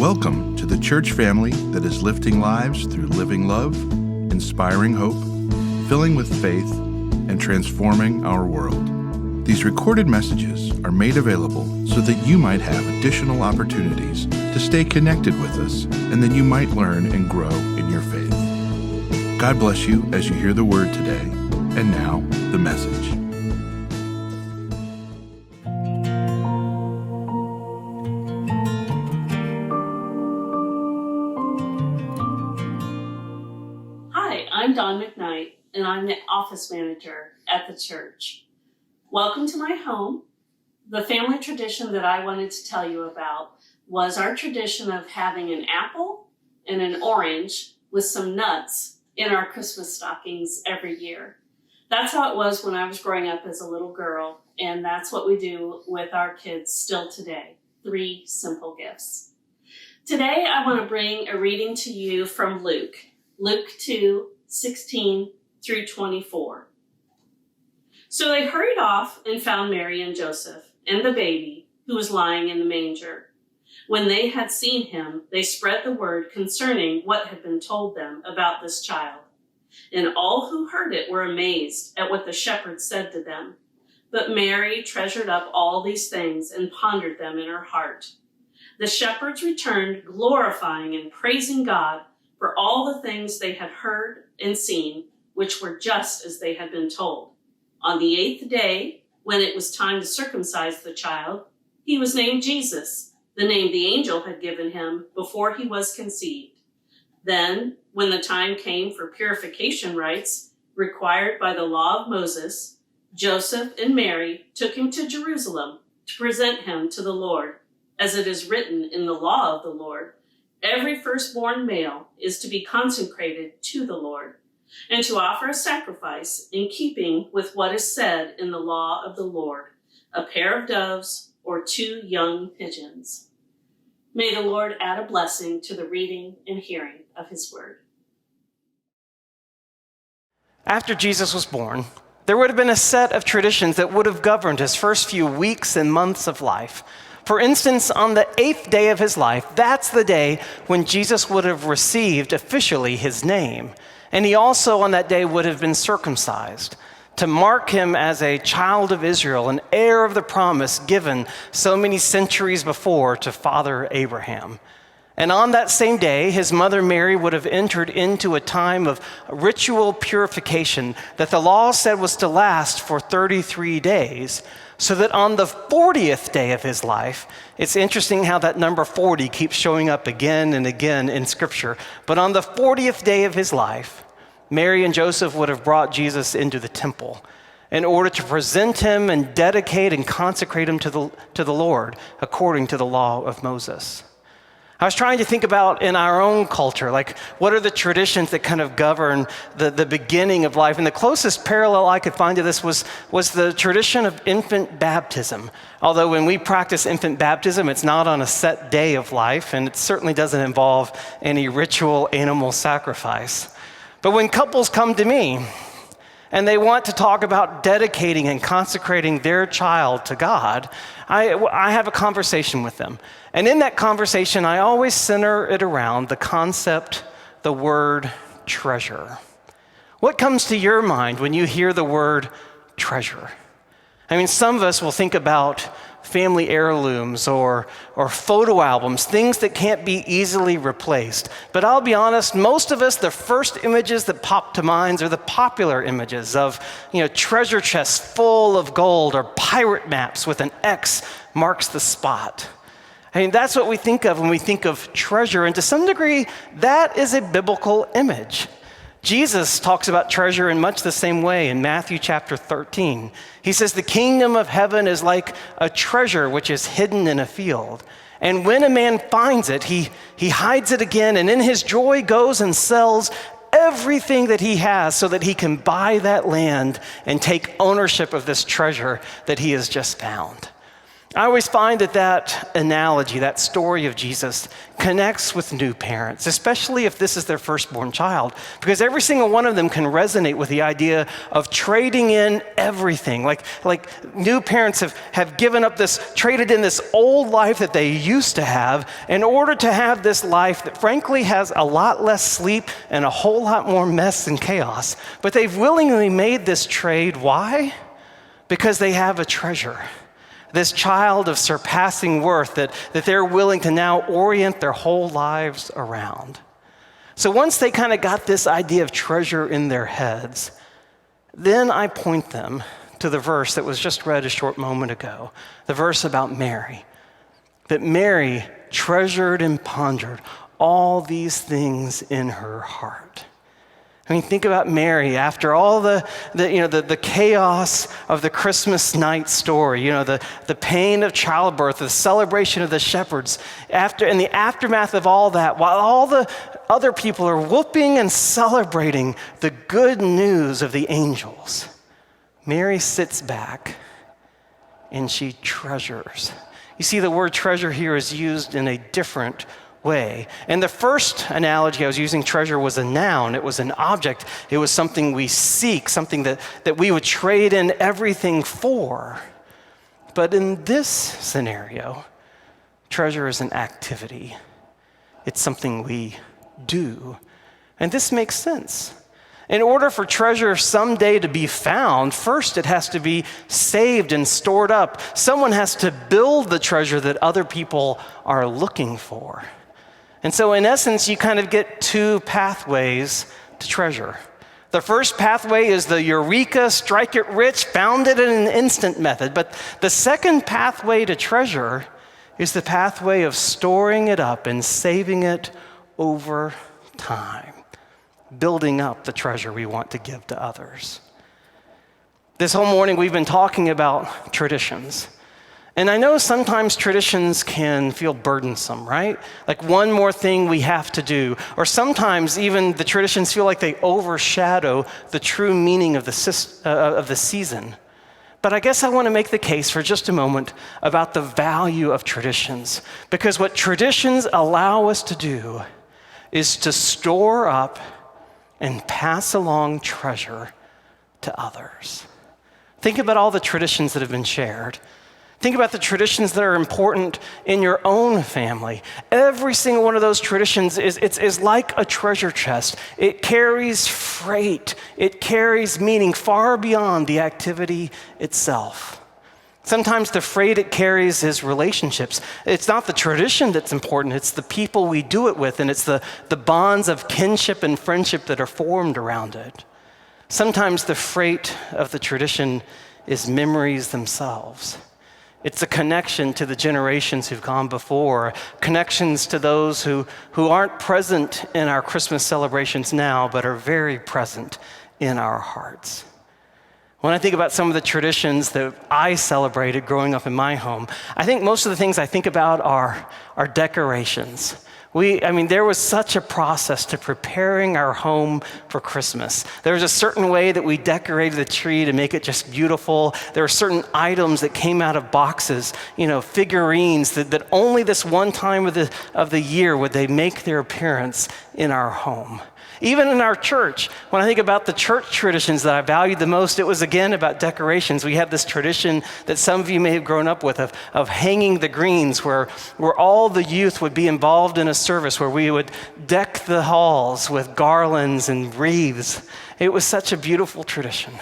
Welcome to the church family that is lifting lives through living love, inspiring hope, filling with faith, and transforming our world. These recorded messages are made available so that you might have additional opportunities to stay connected with us and that you might learn and grow in your faith. God bless you as you hear the word today. And now, the message. I'm Dawn McKnight, and I'm the office manager at the church. Welcome to my home. The family tradition that I wanted to tell you about was our tradition of having an apple and an orange with some nuts in our Christmas stockings every year. That's how it was when I was growing up as a little girl, and that's what we do with our kids still today. 3 simple gifts. Today I want to bring a reading to you from Luke 2:16 through 24. So they hurried off and found Mary and Joseph and the baby who was lying in the manger. When they had seen him, they spread the word concerning what had been told them about this child. And all who heard it were amazed at what the shepherds said to them. But Mary treasured up all these things and pondered them in her heart. The shepherds returned, glorifying and praising God for all the things they had heard and seen, which were just as they had been told. On the 8th day, when it was time to circumcise the child, he was named Jesus, the name the angel had given him before he was conceived. Then, when the time came for purification rites required by the law of Moses, Joseph and Mary took him to Jerusalem to present him to the Lord, as it is written in the law of the Lord. Every firstborn male is to be consecrated to the Lord, and to offer a sacrifice in keeping with what is said in the law of the Lord, a pair of doves or 2 young pigeons. May the Lord add a blessing to the reading and hearing of his word. After Jesus was born, there would have been a set of traditions that would have governed his first few weeks and months of life. For instance, on the 8th day of his life, that's the day when Jesus would have received officially his name. And he also on that day would have been circumcised to mark him as a child of Israel, an heir of the promise given so many centuries before to Father Abraham. And on that same day, his mother Mary would have entered into a time of ritual purification that the law said was to last for 33 days, so that on the 40th day of his life, it's interesting how that number 40 keeps showing up again and again in Scripture, but on the 40th day of his life, Mary and Joseph would have brought Jesus into the temple in order to present him and dedicate and consecrate him to the Lord according to the law of Moses. I was trying to think about in our own culture, like what are the traditions that kind of govern the beginning of life? And the closest parallel I could find to this was the tradition of infant baptism. Although when we practice infant baptism, it's not on a set day of life, and it certainly doesn't involve any ritual animal sacrifice. But when couples come to me and they want to talk about dedicating and consecrating their child to God, I have a conversation with them. And in that conversation, I always center it around the concept, the word treasure. What comes to your mind when you hear the word treasure? I mean, some of us will think about family heirlooms or photo albums, things that can't be easily replaced. But I'll be honest, most of us, the first images that pop to mind are the popular images of, treasure chests full of gold or pirate maps with an X marks the spot. I mean, that's what we think of when we think of treasure. And to some degree, that is a biblical image. Jesus talks about treasure in much the same way in Matthew chapter 13. He says, the kingdom of heaven is like a treasure which is hidden in a field. And when a man finds it, he hides it again, and in his joy goes and sells everything that he has so that he can buy that land and take ownership of this treasure that he has just found. I always find that analogy, that story of Jesus, connects with new parents, especially if this is their firstborn child, because every single one of them can resonate with the idea of trading in everything. Like new parents have given up traded in this old life that they used to have in order to have this life that frankly has a lot less sleep and a whole lot more mess and chaos. But they've willingly made this trade. Why? Because they have a treasure. This child of surpassing worth that they're willing to now orient their whole lives around. So once they kind of got this idea of treasure in their heads, then I point them to the verse that was just read a short moment ago, the verse about Mary, that Mary treasured and pondered all these things in her heart. I mean, think about Mary after all the chaos of the Christmas night story, the pain of childbirth, the celebration of the shepherds, in the aftermath of all that, while all the other people are whooping and celebrating the good news of the angels, Mary sits back and she treasures. You see, the word treasure here is used in a different way. And the first analogy I was using, treasure, was a noun. It was an object. It was something we seek, something that we would trade in everything for. But in this scenario, treasure is an activity. It's something we do. And this makes sense. In order for treasure someday to be found, first it has to be saved and stored up. Someone has to build the treasure that other people are looking for. And so in essence, you kind of get two pathways to treasure. The first pathway is the eureka, strike it rich, found it in an instant method. But the second pathway to treasure is the pathway of storing it up and saving it over time, building up the treasure we want to give to others. This whole morning we've been talking about traditions. And I know sometimes traditions can feel burdensome, right? Like one more thing we have to do. Or sometimes even the traditions feel like they overshadow the true meaning of the season. But I guess I want to make the case for just a moment about the value of traditions. Because what traditions allow us to do is to store up and pass along treasure to others. Think about all the traditions that have been shared. Think about the traditions that are important in your own family. Every single one of those traditions is like a treasure chest. It carries freight. It carries meaning far beyond the activity itself. Sometimes the freight it carries is relationships. It's not the tradition that's important, it's the people we do it with, and it's the bonds of kinship and friendship that are formed around it. Sometimes the freight of the tradition is memories themselves. It's a connection to the generations who've gone before, connections to those who aren't present in our Christmas celebrations now, but are very present in our hearts. When I think about some of the traditions that I celebrated growing up in my home, I think most of the things I think about are decorations. There was such a process to preparing our home for Christmas. There was a certain way that we decorated the tree to make it just beautiful. There were certain items that came out of boxes, figurines that only this one time of the year would they make their appearance in our home. Even in our church, when I think about the church traditions that I valued the most, it was again about decorations. We have this tradition that some of you may have grown up with of hanging the greens, where all the youth would be involved in a service where we would deck the halls with garlands and wreaths. It was such a beautiful tradition.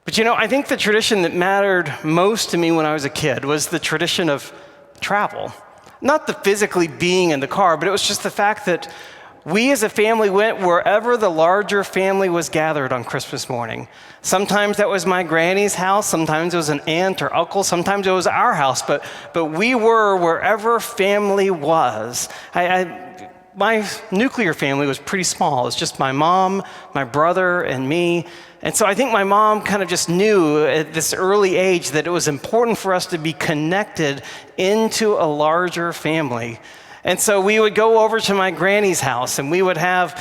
But I think the tradition that mattered most to me when I was a kid was the tradition of travel. Not the physically being in the car, but it was just the fact that we as a family went wherever the larger family was gathered on Christmas morning. Sometimes that was my granny's house, sometimes it was an aunt or uncle, sometimes it was our house, but we were wherever family was. My nuclear family was pretty small. It was just my mom, my brother, and me. And so I think my mom kind of just knew at this early age that it was important for us to be connected into a larger family. And so we would go over to my granny's house and we would have,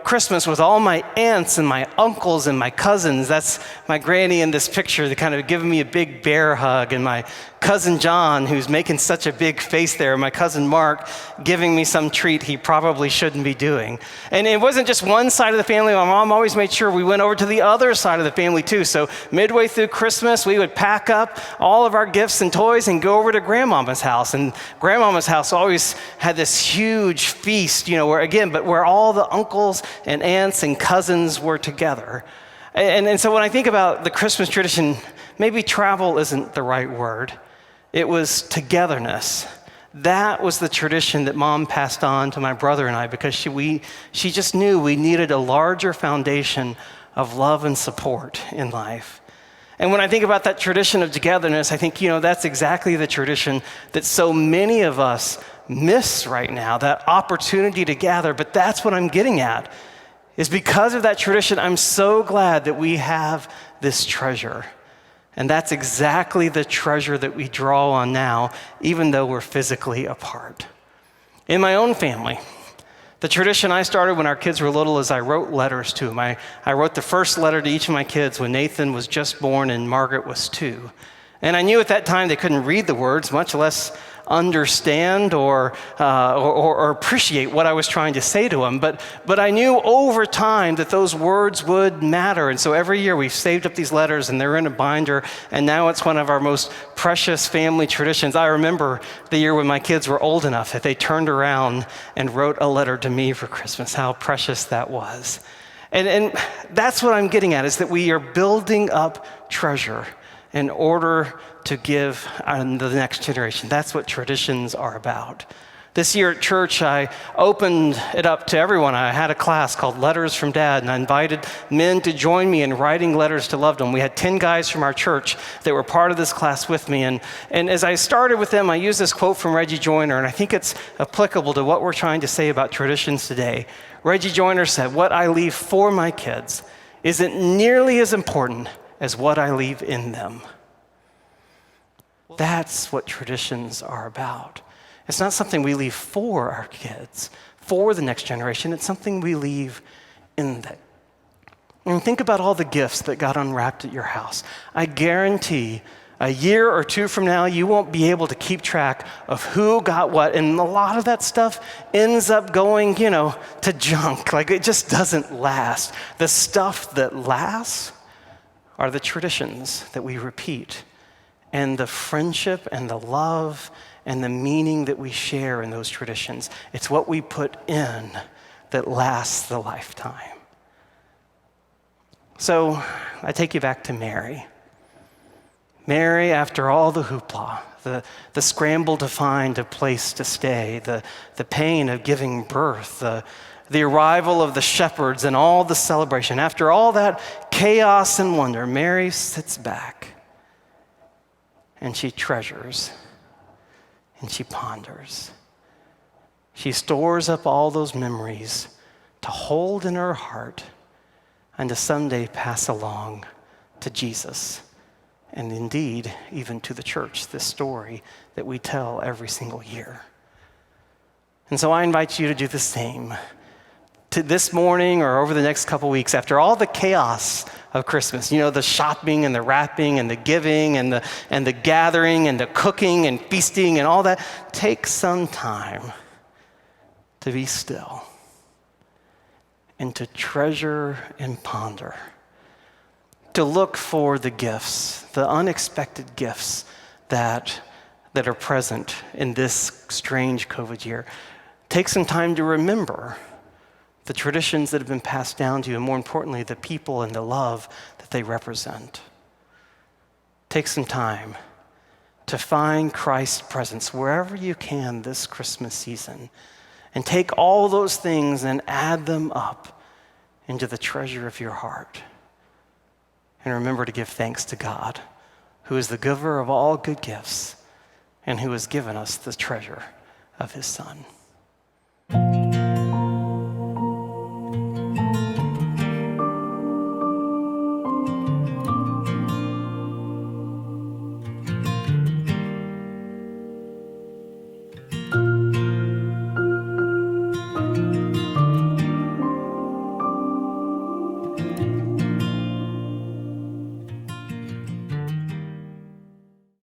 Christmas with all my aunts and my uncles and my cousins. That's my granny in this picture, kind of giving me a big bear hug, and my cousin John, who's making such a big face there, my cousin Mark giving me some treat he probably shouldn't be doing. And it wasn't just one side of the family. My mom always made sure we went over to the other side of the family too. So midway through Christmas, we would pack up all of our gifts and toys and go over to Grandmama's house. And Grandmama's house always had this huge feast, where all the uncles and aunts and cousins were together. And so when I think about the Christmas tradition, maybe travel isn't the right word. It was togetherness. That was the tradition that Mom passed on to my brother and I, because she just knew we needed a larger foundation of love and support in life. And when I think about that tradition of togetherness, I think, that's exactly the tradition that so many of us miss right now, that opportunity to gather. But that's what I'm getting at, is because of that tradition, I'm so glad that we have this treasure. And that's exactly the treasure that we draw on now, even though we're physically apart. In my own family, the tradition I started when our kids were little is I wrote letters to them. I wrote the first letter to each of my kids when Nathan was just born and Margaret was 2. And I knew at that time they couldn't read the words, much less understand or appreciate what I was trying to say to them. But I knew over time that those words would matter. And so every year we've saved up these letters and they're in a binder. And now it's one of our most precious family traditions. I remember the year when my kids were old enough that they turned around and wrote a letter to me for Christmas, how precious that was. And that's what I'm getting at, is that we are building up treasure in order to give on the next generation. That's what traditions are about. This year at church, I opened it up to everyone. I had a class called Letters from Dad, and I invited men to join me in writing letters to loved ones. We had 10 guys from our church that were part of this class with me. And as I started with them, I used this quote from Reggie Joiner, and I think it's applicable to what we're trying to say about traditions today. Reggie Joiner said, "What I leave for my kids isn't nearly as important as what I leave in them." That's what traditions are about. It's not something we leave for our kids, for the next generation. It's something we leave in them. And think about all the gifts that got unwrapped at your house. I guarantee a year or 2 from now, you won't be able to keep track of who got what. And a lot of that stuff ends up going, to junk. Like, it just doesn't last. The stuff that lasts are the traditions that we repeat, and the friendship and the love and the meaning that we share in those traditions. It's what we put in that lasts the lifetime. So I take you back to Mary. Mary, after all the hoopla, the scramble to find a place to stay, the pain of giving birth, the arrival of the shepherds and all the celebration, after all that chaos and wonder, Mary sits back and she treasures and she ponders. She stores up all those memories to hold in her heart and to someday pass along to Jesus, and indeed even to the church, this story that we tell every single year. And so I invite you to do the same. To this morning or over the next couple weeks, after all the chaos of Christmas, the shopping and the wrapping and the giving and the gathering and the cooking and feasting and all that, take some time to be still and to treasure and ponder, to look for the gifts, the unexpected gifts that are present in this strange COVID year. Take some time to remember the traditions that have been passed down to you, and more importantly, the people and the love that they represent. Take some time to find Christ's presence wherever you can this Christmas season, and take all those things and add them up into the treasure of your heart. And remember to give thanks to God, who is the giver of all good gifts, and who has given us the treasure of his Son.